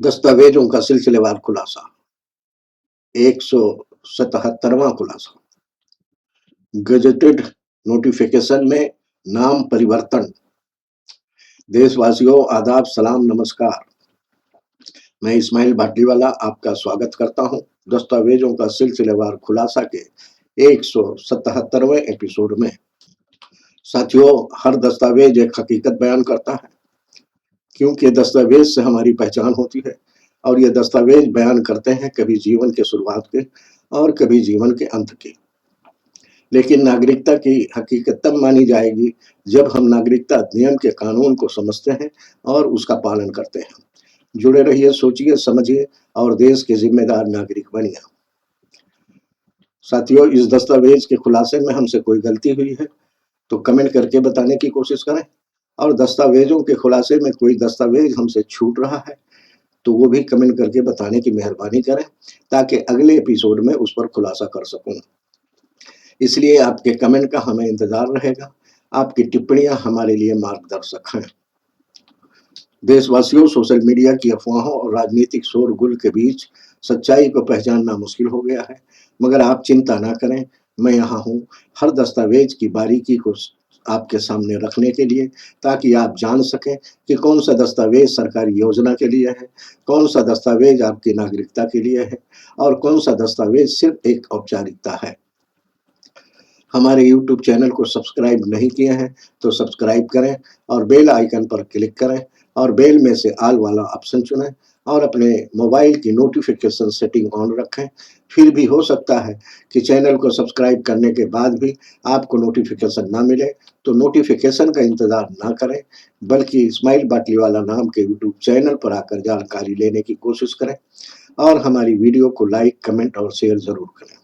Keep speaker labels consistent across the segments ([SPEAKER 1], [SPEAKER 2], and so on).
[SPEAKER 1] दस्तावेजों का सिलसिलेवार खुलासा 177वां खुलासा गजेटेड नोटिफिकेशन में नाम परिवर्तन। देशवासियों आदाब, सलाम, नमस्कार। मैं इस्माइल भाटीवाला आपका स्वागत करता हूं दस्तावेजों का सिलसिलेवार खुलासा के 177वें एपिसोड में। साथियों, हर दस्तावेज एक हकीकत बयान करता है, क्योंकि दस्तावेज से हमारी पहचान होती है और ये दस्तावेज बयान करते हैं कभी जीवन के शुरुआत के और कभी जीवन के अंत की। लेकिन नागरिकता की हकीकत तब मानी जाएगी जब हम नागरिकता अधिनियम के कानून को समझते हैं और उसका पालन करते हैं। जुड़े रहिए, सोचिए, समझिए और देश के जिम्मेदार नागरिक बनिए। साथियों, इस दस्तावेज के खुलासे में हमसे कोई गलती हुई है तो कमेंट करके बताने की कोशिश करें, और दस्तावेजों के खुलासे में कोई दस्तावेज हमसे छूट रहा है तो वो भी कमेंट करके बताने की मेहरबानी करें, ताकि अगले एपिसोड में उस पर खुलासा कर सकूं। इसलिए आपके कमेंट का हमें इंतजार रहेगा। आपकी टिप्पणियां हमारे लिए मार्गदर्शक हैं। देशवासियों, सोशल मीडिया की अफवाहों और राजनीतिक शोरगुल के बीच सच्चाई को पहचानना मुश्किल हो गया है, मगर आप चिंता ना करें, मैं यहाँ हूँ हर दस्तावेज की बारीकी को आपके सामने रखने के लिए, ताकि आप जान सकें कि कौन सा दस्तावेज सरकारी योजना के लिए है, कौन सा दस्तावेज आपकी नागरिकता के लिए है और कौन सा दस्तावेज सिर्फ एक औपचारिकता है। हमारे YouTube चैनल को सब्सक्राइब नहीं किए हैं तो सब्सक्राइब करें और बेल आइकन पर क्लिक करें और बेल में से ऑल वाला ऑप्शन चुनें और अपने मोबाइल की नोटिफिकेशन सेटिंग ऑन रखें। फिर भी हो सकता है कि चैनल को सब्सक्राइब करने के बाद भी आपको नोटिफिकेशन ना मिले, तो नोटिफिकेशन का इंतज़ार ना करें, बल्कि इस्माइल बाटलीवाला नाम के YouTube चैनल पर आकर जानकारी लेने की कोशिश करें और हमारी वीडियो को लाइक, कमेंट और शेयर ज़रूर करें।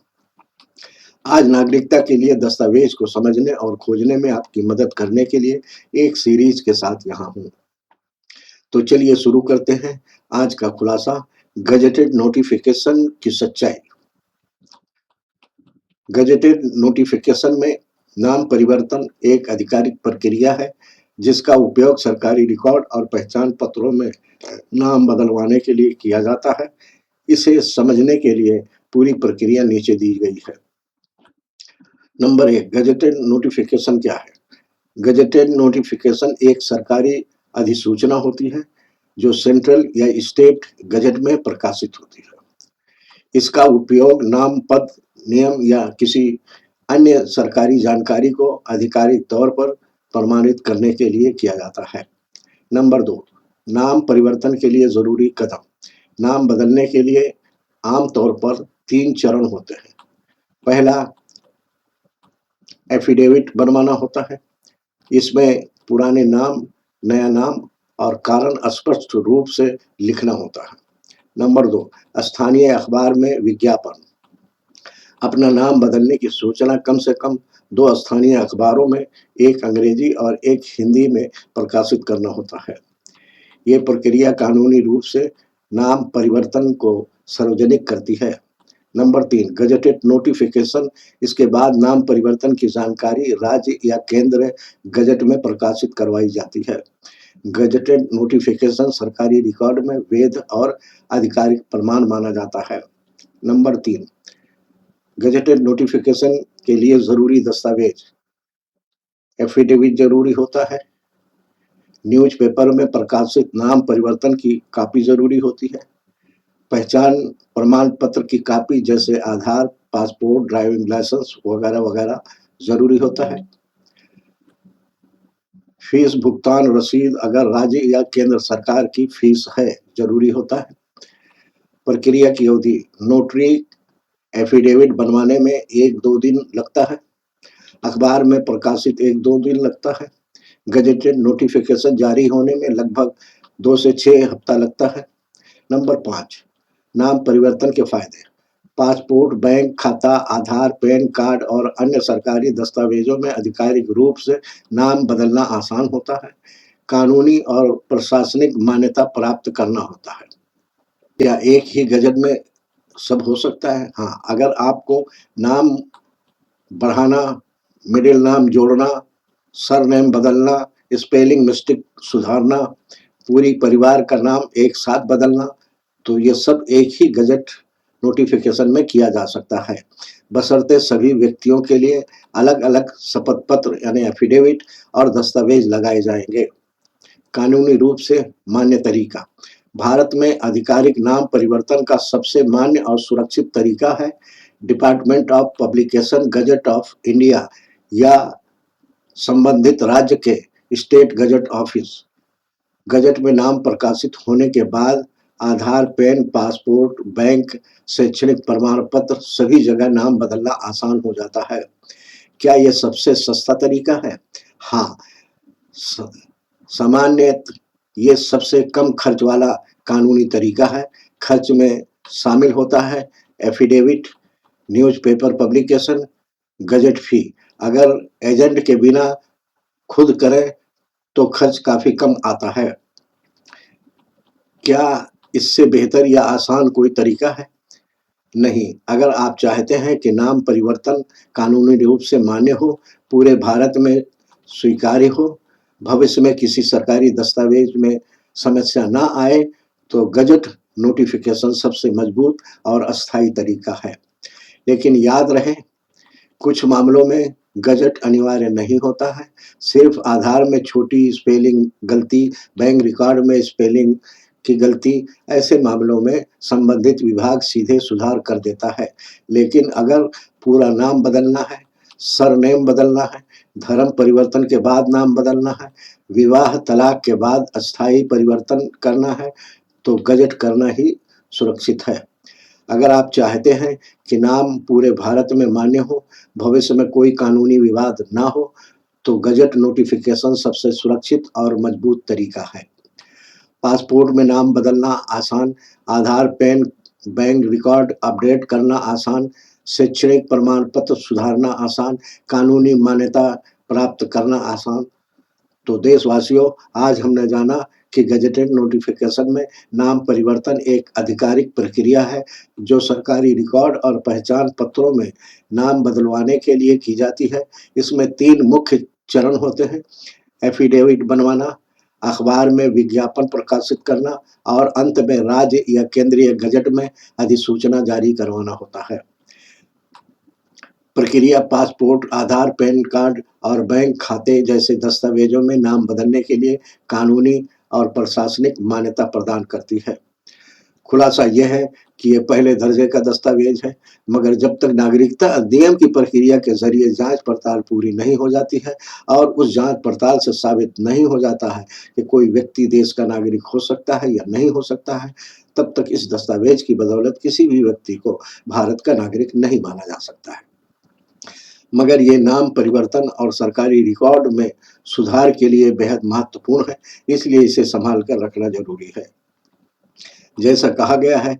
[SPEAKER 1] आज नागरिकता के लिए दस्तावेज को समझने और खोजने में आपकी मदद करने के लिए एक सीरीज के साथ यहाँ हूँ। तो चलिए शुरू करते हैं आज का खुलासा, गजेटेड नोटिफिकेशन की सच्चाई। गजेटेड नोटिफिकेशन में नाम परिवर्तन एक आधिकारिक प्रक्रिया है जिसका उपयोग सरकारी रिकॉर्ड और पहचान पत्रों में नाम बदलवाने के लिए किया जाता है। इसे समझने के लिए पूरी प्रक्रिया नीचे दी गई है। नंबर 1, गजेटेड नोटिफिकेशन क्या है? गजेटेड नोटिफिकेशन एक सरकारी अधिसूचना होती है जो सेंट्रल या स्टेट गजेट में प्रकाशित होती है। इसका उपयोग नाम, पद, नियम या किसी अन्य सरकारी जानकारी को आधिकारिक तौर पर प्रमाणित करने के लिए किया जाता है। नंबर 2, नाम परिवर्तन के लिए जरूरी कदम। नाम बदलने के लिए आमतौर पर 3 चरण होते हैं। पहला, एफिडेविट बनवाना होता है। इसमें पुराने नाम, नया नाम और कारण स्पष्ट रूप से लिखना होता है। नंबर 2, स्थानीय अखबार में विज्ञापन। अपना नाम बदलने की सूचना कम से कम 2 स्थानीय अखबारों में, एक अंग्रेजी और एक हिंदी में प्रकाशित करना होता है। ये प्रक्रिया कानूनी रूप से नाम परिवर्तन को सार्वजनिक करती है। Number 3, gazetted notification. इसके बाद नाम परिवर्तन की जानकारी राज्य या केंद्र गजट में प्रकाशित करवाई जाती है। गजेटेड नोटिफिकेशन सरकारी रिकॉर्ड में वैध और आधिकारिक प्रमाण माना जाता है। नंबर 3, गजेटेड नोटिफिकेशन के लिए जरूरी दस्तावेज। एफिडेविट जरूरी होता है। न्यूज़पेपर में प्रकाशित नाम परिवर्तन की कॉपी जरूरी होती है। पहचान प्रमाण पत्र की कॉपी जैसे आधार, पासपोर्ट, ड्राइविंग लाइसेंस वगैरह वगैरह जरूरी होता है। फीस भुगतान रसीद, अगर राज्य या केंद्र सरकार की फीस है, जरूरी होता है। प्रक्रिया की अवधि, नोटरी एफिडेविट बनवाने में 1-2 दिन लगता है। अखबार में प्रकाशित 1-2 दिन लगता है। गजेटेड नोटिफिकेशन जारी होने में लगभग 2 से 6 हफ्ता लगता है। नंबर 5, नाम परिवर्तन के फायदे। पासपोर्ट, बैंक खाता, आधार, पैन कार्ड और अन्य सरकारी दस्तावेजों में आधिकारिक रूप से नाम बदलना आसान होता है। कानूनी और प्रशासनिक मान्यता प्राप्त करना होता है। क्या एक ही गजट में सब हो सकता है? हाँ, अगर आपको नाम बढ़ाना, मिडिल नाम जोड़ना, सरनेम बदलना, स्पेलिंग मिस्टेक सुधारना, पूरी परिवार का नाम एक साथ बदलना तो ये सब एक ही गजट नोटिफिकेशन में किया जा सकता है, बशर्ते सभी व्यक्तियों के लिए अलग अलग शपथ पत्र यानी एफिडेविट और दस्तावेज लगाए जाएंगे। कानूनी रूप से मान्य तरीका। भारत में आधिकारिक नाम परिवर्तन का सबसे मान्य और सुरक्षित तरीका है department of publication gazette of India या संबंधित राज्य के स्टेट गजट ऑफिस। गजट में नाम प्रकाशित होने के बाद आधार, पैन, पासपोर्ट, बैंक, शैक्षणिक प्रमाण पत्र सभी जगह नाम बदलना आसान हो जाता है। क्या यह सबसे सस्ता तरीका है? हाँ, सामान्य ये सबसे कम खर्च वाला कानूनी तरीका है। खर्च में शामिल होता है एफिडेविट, न्यूज़पेपर पब्लिकेशन, गजट फी। अगर एजेंट के बिना खुद करें तो खर्च काफी कम आता है। क्या इससे बेहतर या आसान कोई तरीका है? नहीं। अगर आप चाहते हैं कि नाम परिवर्तन कानूनी रूप से मान्य हो, पूरे भारत में स्वीकार्य हो, भविष्य में किसी सरकारी दस्तावेज में समस्या ना आए, तो गजट नोटिफिकेशन सबसे मजबूत और अस्थायी तरीका है। लेकिन याद रहे, कुछ मामलों में गजट अनिवार्य नहीं होता है। सिर्फ आधार में छोटी स्पेलिंग गलती, बैंक रिकॉर्ड में स्पेलिंग की गलती, ऐसे मामलों में संबंधित विभाग सीधे सुधार कर देता है। लेकिन अगर पूरा नाम बदलना है, सरनेम बदलना है, धर्म परिवर्तन के बाद नाम बदलना है, विवाह तलाक के बाद अस्थायी परिवर्तन करना है, तो गजट करना ही सुरक्षित है। अगर आप चाहते हैं कि नाम पूरे भारत में मान्य हो, भविष्य में कोई कानूनी विवाद ना हो, तो गजट नोटिफिकेशन सबसे सुरक्षित और मजबूत तरीका है। पासपोर्ट में नाम बदलना आसान, आधार, पैन, बैंक रिकॉर्ड अपडेट करना आसान, शैक्षणिक प्रमाण पत्र सुधारना आसान, कानूनी मान्यता प्राप्त करना आसान। तो देशवासियों, आज हमने जाना कि गजेटेड नोटिफिकेशन में नाम परिवर्तन एक आधिकारिक प्रक्रिया है जो सरकारी रिकॉर्ड और पहचान पत्रों में नाम बदलवाने के लिए की जाती है। इसमें 3 मुख्य चरण होते हैं: एफिडेविट बनवाना, अखबार में विज्ञापन प्रकाशित करना और अंत में राज्य या केंद्रीय गजट में अधिसूचना जारी करवाना होता है। प्रक्रिया पासपोर्ट, आधार, पैन कार्ड और बैंक खाते जैसे दस्तावेजों में नाम बदलने के लिए कानूनी और प्रशासनिक मान्यता प्रदान करती है। खुलासा यह है कि यह पहले दर्जे का दस्तावेज है, मगर जब तक नागरिकता अधिनियम की प्रक्रिया के जरिए जांच पड़ताल पूरी नहीं हो जाती है और उस जांच पड़ताल से साबित नहीं हो जाता है कि कोई व्यक्ति देश का नागरिक हो सकता है या नहीं हो सकता है, तब तक इस दस्तावेज की बदौलत किसी भी व्यक्ति को भारत का नागरिक नहीं माना जा सकता है। मगर ये नाम परिवर्तन और सरकारी रिकॉर्ड में सुधार के लिए बेहद महत्वपूर्ण है, इसलिए इसे संभाल कर रखना जरूरी है। जैसा कहा गया है,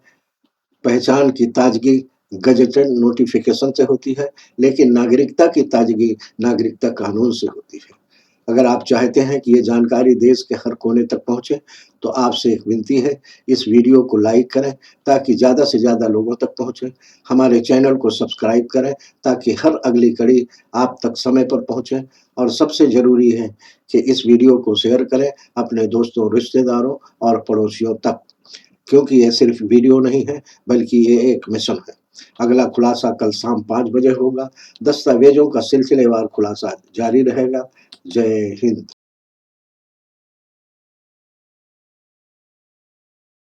[SPEAKER 1] पहचान की ताजगी गजेटेड नोटिफिकेशन से होती है, लेकिन नागरिकता की ताजगी नागरिकता कानून से होती है। अगर आप चाहते हैं कि ये जानकारी देश के हर कोने तक पहुंचे, तो आपसे एक विनती है, इस वीडियो को लाइक करें ताकि ज़्यादा से ज़्यादा लोगों तक पहुंचे। हमारे चैनल को सब्सक्राइब करें ताकि हर अगली कड़ी आप तक समय पर पहुंचे। और सबसे ज़रूरी है कि इस वीडियो को शेयर करें अपने दोस्तों, रिश्तेदारों और पड़ोसियों तक, क्योंकि ये सिर्फ वीडियो नहीं है, बल्कि ये एक मिशन है। अगला खुलासा कल शाम 5 बजे होगा। दस्तावेजों का सिलसिलेवार खुलासा जारी रहेगा। जय हिंद।